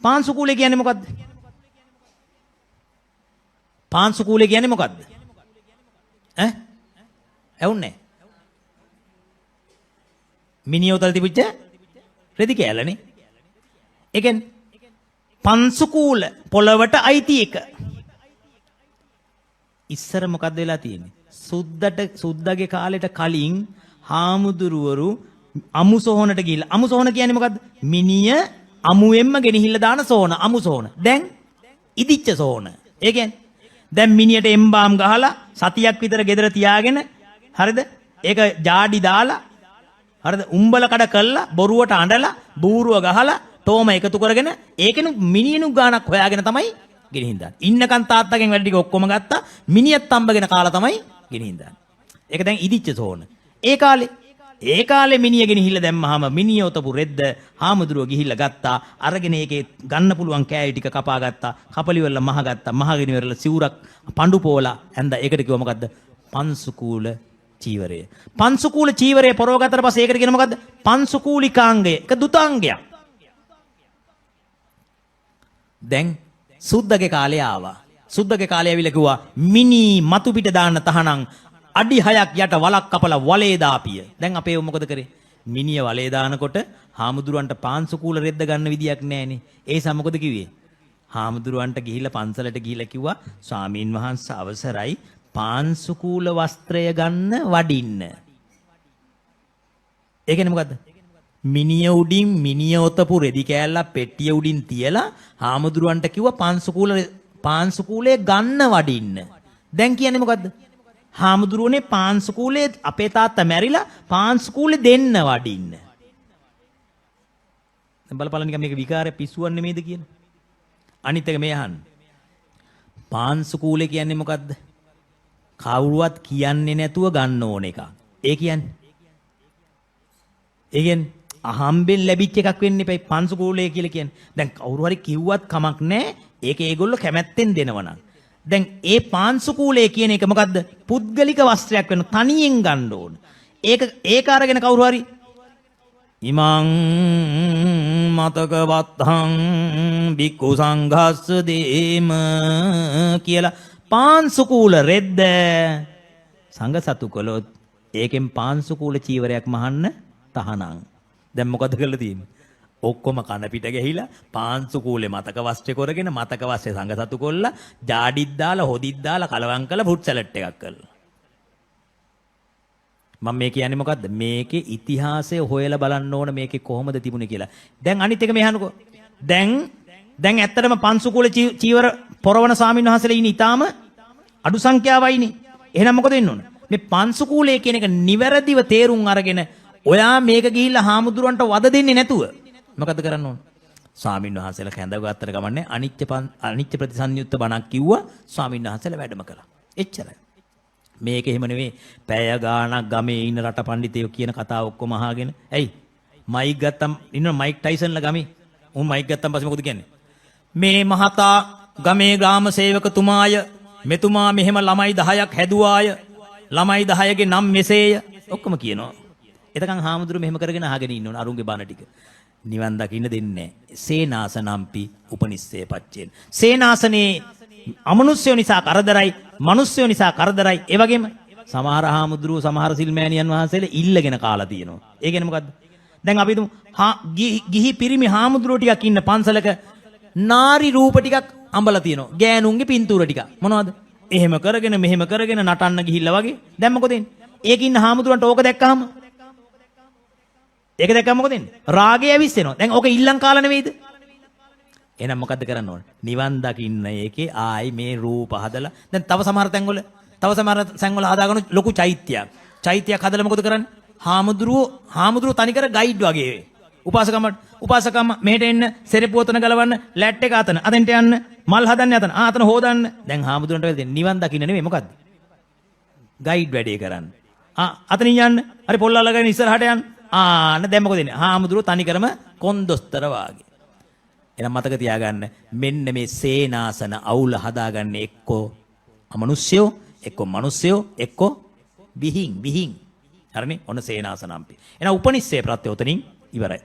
පාංශුකූලය කියන්නේ මොකද්ද? පාංශුකූලය කියන්නේ මොකද්ද? ඇහුන්නේ? මිනියෝතල් තිබිච්ච රෙදි කෑල්ලනේ. ඒ කියන්නේ පංශුකූල පොළවට අයිති එක. ඉස්සර මොකද්ද වෙලා තියෙන්නේ? සුද්දගේ කාලෙට කලින් හාමුදුරුවරු අමු සොහනට ගිහිල්ලා අමු සොහන කියන්නේ මොකද්ද? මිනිය අමුවෙන්ම ගෙනහිල්ලා දාන සොහන අමු සොහන. දැන් ඉදිච්ච සොහන. ඒ කියන්නේ දැන් මිනියට එම්බාම් ගහලා සතියක් විතර ගෙදර තියාගෙන හරිද? ඒක ජාඩි දාලා හරිද? උම්බල කඩ කළා බොරුවට අඬලා බූරුව ගහලා තෝම එකතු කරගෙන ඒකෙනු මිනියනු ගානක් හොයාගෙන තමයි ගෙනහින් දාන්නේ. ඉන්නකන් තාත්තගෙන් වැඩ ටික ඔක්කොම ගත්තා. මිනියත් අම්බගෙන කාලා තමයි ගෙනහින් දාන්නේ. ඒක දැන් ඉදිච්ච සෝන. ඒ කාලේ මිනිය ගෙනහිල්ලා දැම්මහම මිනිය උතපු රෙද්ද හාමුදුරුව ගිහිල්ලා ගත්තා. අරගෙන ඒකේ ගන්න පුළුවන් කෑලි ටික කපා ගත්තා. කපලි වල මහ ගත්තා. මහගෙන ඉවරලා සිවුරක් පඬු පෝලා ඇඳ ඒකට කිව්ව මොකද්ද? පංශුකූල චීවරය. පංශුකූල චීවරය පරව ගත්තට පස්සේ ඒකට කියන මොකද්ද? පංශුකූලිකාංගය. ඒක දුතාංගයක්. දැන් සුද්දගේ කාලේ ආවා. සුද්දගේ කාලේ ඇවිල්ලා කිව්වා මිනි මතු පිට දාන්න තහනම් අඩි 6ක් යට වලක් කපලා වලේ දාපිය. දැන් අපේ මොකද කරේ? මිනිය වලේ දානකොට හාමුදුරුවන්ට පාංශුකූල රෙද්ද ගන්න විදියක් නැහනේ. ඒ නිසා මොකද කිව්වේ? හාමුදුරුවන්ට ගිහිල්ලා පන්සලට ගිහිල්ලා කිව්වා ස්වාමීන් වහන්සේ අවසරයි පාංශුකූල වස්ත්‍රය ගන්න වඩින්න. ඒ කියන්නේ මොකද්ද? මිනිය උඩින් මිනිය ඔතපු රෙදි කෑල්ලක් පෙට්ටිය උඩින් තියලා හාමුදුරුවන්ට කිව්වා පාංශුකූලේ ගන්න වඩින්න. දැන් කියන්නේ මොකද්ද? හාමුදුරුවනේ පාංශුකූලේ අපේ තාත්තා මැරිලා පාංශුකූලේ දෙන්න වඩින්න. දැන් බලපල්ලා නිකන් මේක විකාරය පිස්සුවක් නෙමෙයිද කියන. අනිත් එක මේ අහන්න. පාංශුකූලේ කියන්නේ මොකද්ද? කවුරුවත් කියන්නේ නැතුව ගන්න ඕන එකක්. ඒ කියන්නේ අහම්බෙන් ලැබිච්ච එකක් වෙන්න එපයි පංශුකූලය කියලා කියන්නේ. දැන් කවුරු හරි කිව්වත් කමක් නැහැ. ඒක ඒගොල්ලෝ කැමැත්තෙන් දෙනවනම්. දැන් ඒ පාංශුකූලය කියන එක මොකද්ද? පුද්ගලික වස්ත්‍රයක් වෙන තනියෙන් ගන්න ඕන. ඒක අරගෙන කවුරු හරි ඉමං මතක වත්තං බික්කු සංඝස්ස දේම කියලා පාංශුකූල රෙද්ද සංඝ සතු කළොත් ඒකෙන් පාංශුකූල චීවරයක් මහන්න තහනම්. දැන් මොකද කරලා තියෙන්නේ? ඔක්කොම කන පිට ගහිලා පාංශුකූලේ මතක වස්ත්‍රය කරගෙන මතක වස්ත්‍රය සංඝ සතු කොල්ලා ජාඩිත් දාලා හොදිත් දාලා කලවම් කරලා ෆෘට් සලාඩ් එකක් කළා. මම මේ කියන්නේ මොකද්ද? මේකේ ඉතිහාසය හොයලා බලන්න ඕන මේකේ කොහොමද තිබුණේ කියලා. දැන් අනිත් එක මෙහනකෝ. දැන් ඇත්තටම පංශුකූල චීවර පොරවන ස්වාමීන් වහන්සේලා ඉන්නේ ඊටාම අඩු සංඛ්‍යාවයිනේ. එහෙනම් මොකද වෙන්න ඕන? මේ පංශුකූලය කියන එක නිවැරදිව තේරුම් අරගෙන ඔයා මේක ගිහිල්ලා හාමුදුරුවන්ට වද දෙන්නේ නැතුව මොකද කරන්න ඕන? ස්වාමීන් වහන්සේලා කැඳවගත්තට ගමන්නේ අනිත්‍ය ප්‍රතිසංයුක්ත බණක් කිව්වා ස්වාමීන් වහන්සේලා වැඩම කළා. එච්චරයි. මේක එහෙම නෙවෙයි පැය ගාණක් ගමේ ඉන්න රට පඬිතයෝ කියන කතාව ඔක්කොම අහගෙන. ඇයි? මයික් ගත්තම් ඉන්න මයික් ටයිසන්ලා ගමේ. උන් මයික් ගත්තම් පස්සේ මොකද කියන්නේ? මේ මහතා ගමේ ග්‍රාම සේවකතුමාය මෙතුමා මෙහෙම ළමයි 10ක් හැදුවාය. ළමයි 10ගේ නම් මෙසේය. ඔක්කොම කියනවා. එතකන් හාමුදුරුවෝ මෙහෙම කරගෙන අහගෙන ඉන්න ඕන අරුන්ගේ බණ ටික. නිවන් දකින්න දෙන්නේ නැහැ. සේනාසනම්පි උපනිස්සේ පච්චේන. සේනාසනේ අමනුෂ්‍යෝ නිසා කරදරයි, මිනිස්සුયો නිසා කරදරයි. ඒ වගේම සමහර හාමුදුරුවෝ සමහර සිල්මෑණියන් වහන්සේලා ඉල්ලගෙන කාලා තියෙනවා. ඒ කියන්නේ මොකද්ද? දැන් අපි හිතමු ගිහි පිරිමි හාමුදුරුවෝ ටිකක් ඉන්න පන්සලක නාරි රූප ටිකක් අඹලා තියෙනවා. ගෑනුන්ගේ පින්තූර ටික. මොනවද? එහෙම කරගෙන මෙහෙම කරගෙන නටන්න ගිහිල්ලා වගේ. දැන් මොකද වෙන්නේ? ඒක ඉන්න හාමුදුරුවන්ට ඕක දැක්කහම ඒක දැක්කම මොකද වෙන්නේ? රාගය ඇවිස්සෙනවා. දැන් ඕක ඊල්ලං කාලා නෙවෙයිද? එහෙනම් මොකද්ද කරන්න ඕන? නිවන් දකින්න ඒකේ ආයි මේ රූප හදලා දැන් තව සමහර තැන්වල හදාගෙන ලොකු චෛත්‍යයක්. චෛත්‍යයක් හදලා මොකද කරන්නේ? හාමුදුරුවෝ තනිකර ගයිඩ් වගේ. උපාසකම මෙහෙට එන්න, සෙරප්පු ඔතන ගලවන්න, ලැට් එක අතන, අතෙන්ට යන්න, මල් හදන්න අතන, අතන හොදන්න. දැන් හාමුදුරන්ට වෙන්නේ නිවන් දකින්න නෙවෙයි මොකද්ද? ගයිඩ් වැඩේ කරන්න. අතනින් යන්න, හරි පොල් අල්ලගෙන ඉස්සරහට යන්න. දැන් මොකද වෙන්නේ? හාමුදුරුවෝ තනිකරම කොන්දොස්තර වාගේ. එහෙනම් මතක තියාගන්න මෙන්න මේ සේනාසන අවුල හදාගන්නේ එක්කෝ අමනුෂ්‍යෝ, එක්කෝ මිනිස්සයෝ, එක්කෝ විහිං. හරිනේ? ඔන්න සේනාසනම්පි. එහෙනම් උපනිස්සේ ප්‍රත්‍යෝතනින් ඉවරයි.